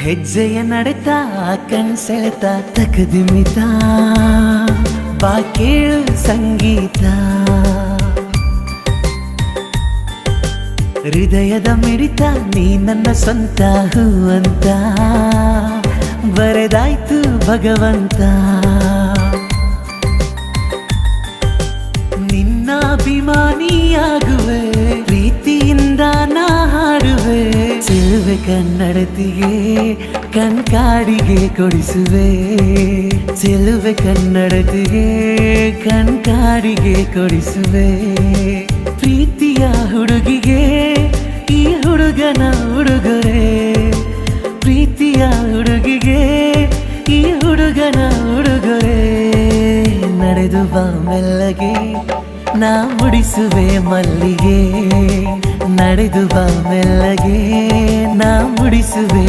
ಹೆಜ್ಜೆಯ ನಡೆತಾ ಕಣ್ಸೆಳೆತ ತಕದಿಮಿತ ಬಾ ಕೇಳು ಸಂಗೀತ ಹೃದಯದ ಮಿಡಿತ ನೀ ನನ್ನ ಸ್ವಂತ ಹೂವಂತ ಬರೆದಾಯ್ತು ಭಗವಂತ ನಿನ್ನ ಅಭಿಮಾನಿಯಾಗುವೆ ಪ್ರೀತಿಯಿಂದ ನಾ ಹಾಡುವೆ ಚೆಲುವೆ ಕನ್ನಡತಿಗೆ ಕಣ್ಕಾಡಿಗೆ ಕೊಡಿಸುವೆ ಚೆಲುವೆ ಕನ್ನಡತಿಗೆ ಕಣ್ಕಾಡಿಗೆ ಕೊಡಿಸುವೆ ಪ್ರೀತಿಯ ಹುಡುಗಿಗೆ ಈ ಹುಡುಗನ ಉಡುಗೊರೆ ಪ್ರೀತಿಯ ಹುಡುಗಿಗೆ ಈ ಹುಡುಗನ ಉಡುಗೊರೆ ನಡೆದು ಬಾ ಮೆಲ್ಲಗೆ ನಾ ಮುಡಿಸುವೆ ಮಲ್ಲಿಗೆ ನಡೆದು ಬಾ ಮೆಲ್ಲಗೆ ನಾ ಮುಡಿಸುವೆ